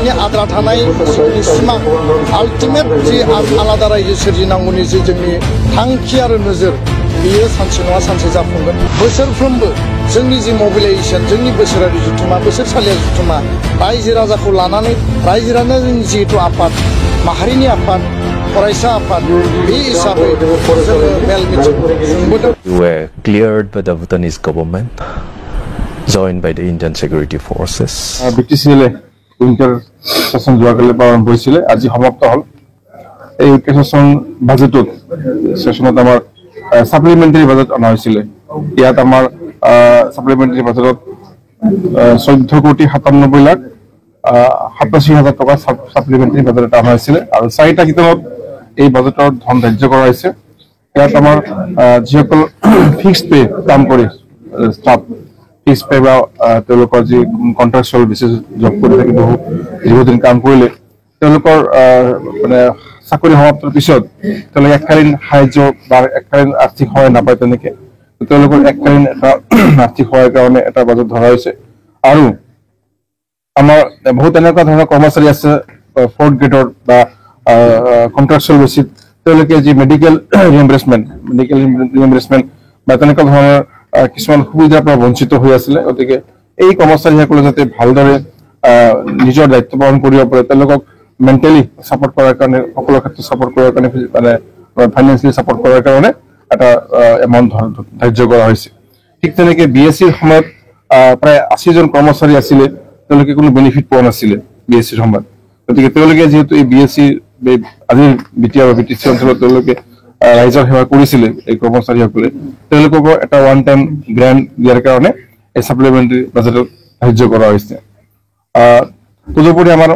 बड'फानि आद्रा थानाय जिखिनि सिमां आल्टिमेट जि आलादा रायजो सोरजिनांगौनि जि जोंनि थांखि आरो नोजोर बेयो सानसे नङा सानसे जाफुंगोन बोसोरफ्रोमबो जोंनि जि मबिलाइजेसन जोंनि बोसोरारि जुथुमा बोसोरसालियारि जुथुमा रायजो राजाखौ लानानै रायजो राजानि जिहेतु आफाद माहारिनि आफाद फरायसा आफाद बे हिसाबै जोङो मेल मिटिं खुंबोदों। We were cleared by the Bhutanese government, joined by the Indian security forces. BTCL winter session যোৱাকালি আৰম্ভ হৈছিলে আজি সমাপ্ত হ'ল। এই উইন্টাৰ সেশন বাজেটত সেশনত আমাৰ সাপ্লিমেন্টাৰি বাজেট অনা হৈছিলে। ইয়াত আমাৰ সাপ্লিমেন্টাৰি বাজেটত 14,97,87,000 টকা সাপ্লিমেন্টাৰি বাজেট অনা হৈছিলে আৰু 4টা কিতাপত এই বাজেটৰ ধন ধাৰ্য কৰা হৈছে। ইয়াত আমাৰ যিসকল ফিক্সড পে কাম কৰি ষ্টাফ ফিক্স পে বা তেওঁলোকৰ যি কন্ট্ৰাকচুৱেল বেচিছ জব কৰি থাকি দীৰ্ঘদিন কাম কৰিলে তেওঁলোকৰ মানে চাকৰি সমাপ্তিৰ পিছত তেওঁলোকে এককালীন সাহায্য বা এককালীন আৰ্থিক সহায় নাপায় তেনেকে তেওঁলোকৰ এককালীন এটা আৰ্থিক সহায়ৰ কাৰণে এটা বাজেট ধৰা হৈছে। আৰু আমাৰ বহুত এনেকুৱা ধৰণৰ কৰ্মচাৰী আছে 4th গ্ৰেডৰ বা কন্ট্ৰাকচুৱেল বেচিছ তেওঁলোকে যি মেডিকেল ৰিএম্বাৰ্চমেন্ট বা তেনেকুৱা ধৰণৰ কিছুমান সুবিধাৰ পৰা বঞ্চিত হৈ আছিলে। গতিকে এই কৰ্মচাৰীসকলে যাতে ভালদৰে নিজৰ দায়িত্ব পালন কৰিব পাৰে তেওঁলোকক মেণ্টেলি ছাপোৰ্ট কৰাৰ কাৰণে সকলো ক্ষেত্ৰত ছাপোৰ্ট কৰাৰ কাৰণে মানে ফাইনেন্সিয়েলি ছাপোৰ্ট কৰাৰ কাৰণে এটা এমাউণ্ট ধাৰ্য কৰা হৈছে। ঠিক তেনেকে বিএছচিৰ সময়ত প্ৰায় 80জন কৰ্মচাৰী আছিলে তেওঁলোকে কোনো বেনিফিট পোৱা নাছিলে বিএছচিৰ সময়ত। গতিকে তেওঁলোকে যিহেতু এই বিএছচি আজিৰ বিটিআৰ আৰু বিটিচি অঞ্চলত তেওঁলোকে ৰাইজৰ সেৱা কৰিছিলে এই কৰ্মচাৰীসকলে তেওঁলোকক এটা ওৱান টাইম গ্ৰেণ্ট দিয়াৰ কাৰণে এই সাপ্লিমেন্টাৰি বাজেটত ধাৰ্য কৰা হৈছে। তদুপৰি আমাৰ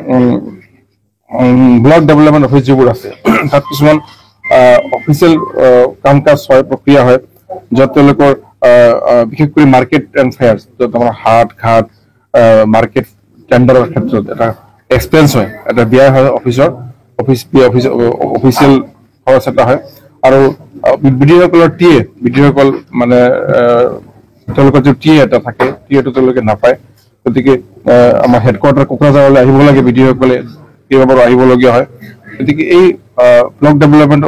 ব্লক ডেভেলপমেন্ট অফিচ যিবোৰ আছে তাত কিছুমান অফিচিয়েল কাম কাজ হয় প্ৰক্ৰিয়া হয় য'ত তেওঁলোকৰ বিশেষকৈ মাৰ্কেট এণ্ড ফেয়াৰ্ছ য'ত আমাৰ হাট ঘাট মাৰ্কেট টেণ্ডাৰৰ ক্ষেত্ৰত এটা এক্সপেন্স হয় এটা ব্যয় হয় অফিচিয়েল খৰচ এটা হয়। আৰু বিডিঅ'সকলৰ বিডিঅ'সকল মানে তেওঁলোকৰ যে টিএ এটা থাকে টিএটো তেওঁলোকে নাপায়। গতিকে আমাৰ হেডকোৱাৰ্টাৰ কোকৰাঝাৰলৈ আহিব লাগে বিডিঅ'সকলে কেইবাবাৰো আহিবলগীয়া হয়। গতিকে এই ব্লক ডেভেলপমেণ্ট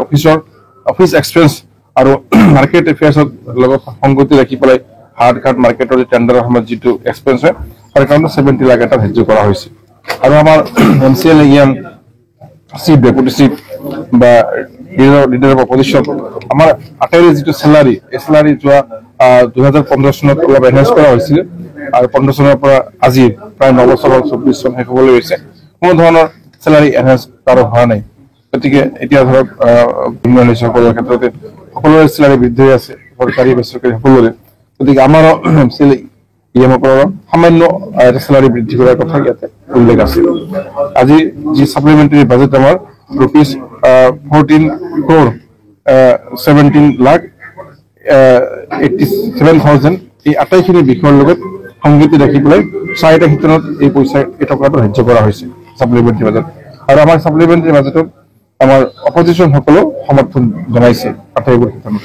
অফিচ এক্সপেন্স আৰু মাৰ্কেট এফেয়াৰ্ছৰ লগত সংগতি ৰাখি পেলাই হাট ঘাট মাৰ্কেটৰ টেণ্ডাৰৰ সময়ত যিটো এক্সপেন্স হয় তাৰ কাৰণে 70 লাখ এটা ধাৰ্য কৰা হৈছে। আৰু আমাৰ MCL চিফ ডেপুটি চিফ বা লিডাৰ অফ অপজিশ্যন আমাৰ আটাইৰে যিটো চেলাৰী এই চেলাৰী যোৱা 2015 চনত অলপ এনহেঞ্চ কৰা হৈছিল আৰু 15 চনৰ পৰা আজি প্ৰায় 9 বছৰ 24 চন শেষ হ'বলৈ হৈছে কোনো ধৰণৰ চেলাৰী এনহেঞ্চ কাৰো হোৱা নাই। গতিকে এতিয়া ধৰক সকলৰ ক্ষেত্ৰতে সকলোৰে চেলাৰী বৃদ্ধি হৈ আছে চৰকাৰী বেচৰকাৰী সকলোৰে। গতিকে আমাৰ ইএমসকলৰ সামান্য চেলাৰী বৃদ্ধি কৰাৰ কথা ইয়াতে উল্লেখ আছে। আজি যি সাপ্লিমেন্টাৰি বাজেট আমাৰ ₹14,17,87,000 এই আটাইখিনি বিষয়ৰ লগত সংগতি ৰাখি পেলাই 4টা ক্ষেত্ৰত এই পইচা এই টকাটো ধাৰ্য কৰা হৈছে সাপ্লিমেন্টাৰি বাজেট। আৰু আমাৰ সাপ্লিমেন্টাৰি বাজেটত আমাৰ অপজিশ্যন সকলেও সমৰ্থন জনাইছে আটাইবোৰ ক্ষেত্ৰত।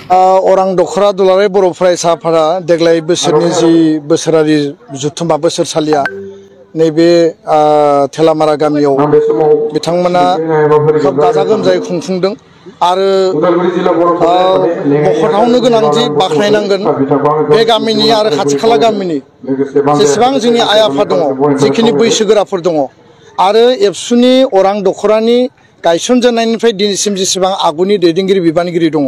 अरां दखरा दुलाराय बर' फरायसा आफादा देग्लाय बोसोरनि जि बोसोरारि जुथुमा बोसोरसालिया नैबे थेलामारा गामियाव बिथांमोना खोब गाजा गोमजायै खुंफुंदों आरो मख'थावनो गोनांथि बाख्नायनांगोन बे गामिनि आरो खाथि खाला गामिनि जेसेबां जोंनि आइ आफा दङ जिखिनि बैसोगोराफोर दङ आरो एबसुनि अरां दखरानि गायसनजेननायनिफ्राय दिनैसिम जेसेबां आगुनि दैदेनगिरि बिबानगिरि दङ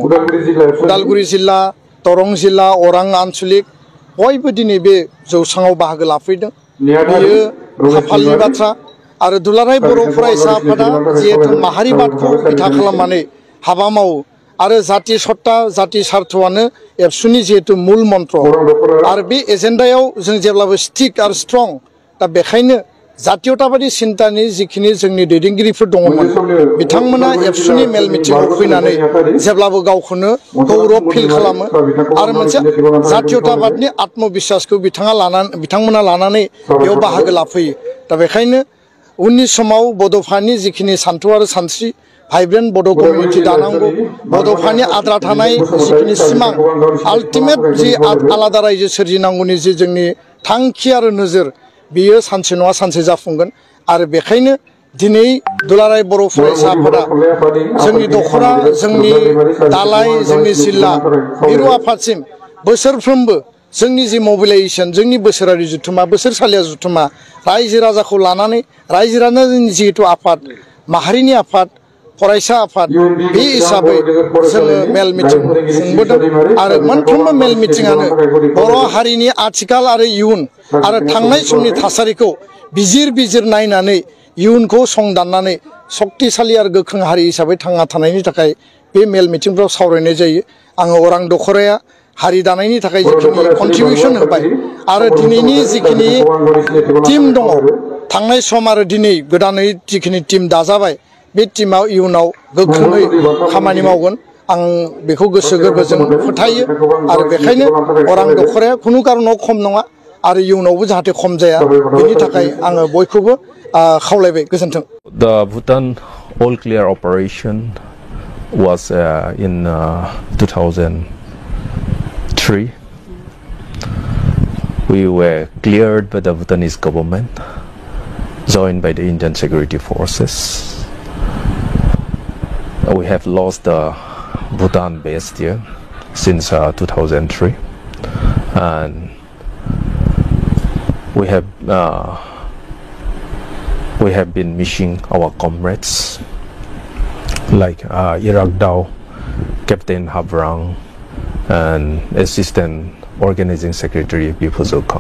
उदालगुरि जिल्ला दरं जिल्ला अरां आन्चलिक बयबो दिनै बे जौसाङाव बाहागो लाफैदों बेयो खाफालनि बाथ्रा। आरो दुलाराय बर' फरायसा आफादा जिहेतु माहारिबादखौ बिथा खालामनानै हाबा मावो आरो जाति सत्ता जाति सार्थआनो एबसुनि जिहेतु मुल मन्त्र आरो बे एजेन्डायाव जों जेब्लाबो स्टिक आरो स्ट्रं दा बेखायनो जातीयताबादि चिन्तानि जिखिनि जोंनि दैदेनगिरिफोर दङमोन बिथांमोना एबसुनि मेल मिटिङाव फैनानै जेब्लाबो गावखौनो गौरब फिल खालामो आरो मोनसे जातीयताबादनि आत्मबिश्वासखौ बिथांमोना लानानै बेयाव बाहागो लाफैयो। दा बेखायनो उननि समाव बड'फानि जिखिनि सान्थौ आरो सानस्रि भाइब्रेन्ट बड' कमिउनिटि दानांगौ बड'फानि आद्रा थानाय जिखिनि सिमां आल्टिमेट जि आलादा रायजो सोरजिनांगौनि जि जोंनि थांखि आरो नोजोर बेयो सानसे नङा सानसे जाफुंगोन। आरो बेखायनो दिनै दुलाराय बर' फरायसा आफादा जोंनि दख'रा जोंनि दालाय जोंनि जिल्ला मिरु आफादसिम बोसोरफ्रोमबो जोंनि जि मबिलाइजेसन जोंनि बोसोरारि जुथुमा बोसोरसालिया जुथुमा रायजो राजाखौ लानानै रायजो राजानि जिहेतु आफाद माहारिनि आफाद फरायसा आफाद बे हिसाबै जोङो मेल मिटिं खुंबोदों आरो मोनफ्रोमबो मेल मिटिङानो बर' हारिनि आथिखाल आरो इयुन आरो थांनाय समनि थासारिखौ बिजिर नायनानै इयुनखौ संदाननानै सक्तिशालि आरो गोख्रों हारि हिसाबै थांना थानायनि थाखाय बे मेल मिटिंफ्राव सावरायनाय जायो आङो अरां दख'राया हारि दानायनि थाखाय जिखिनि कन्ट्रिबिउसन होबाय आरो दिनैनि जिखिनि टीम दङ थांनाय सम आरो दिनै गोदानै जिखिनि टीम दाजाबाय बे टीमाव इयुनाव गोख्रोङै खामानि मावगोन आं बेखौ गोसो गोरबोजों फोथायो आरो बेखायनो अरां दख'राया खुनु कारनाव खम नङा आरो इयुनावबो जाहाथे खम जाया बेनि थाखाय आङो बयखौबो खावलायबाय गोजोन्थों The Bhutan All Clear operation was in 2003. We were cleared by the Bhutanese government, joined by the Indian security forces. We have lost the Bhutan base here since 2003, and we have been missing our comrades like Irak Dao, Captain Habrang, and Assistant Organizing Secretary Bipho Zulkang.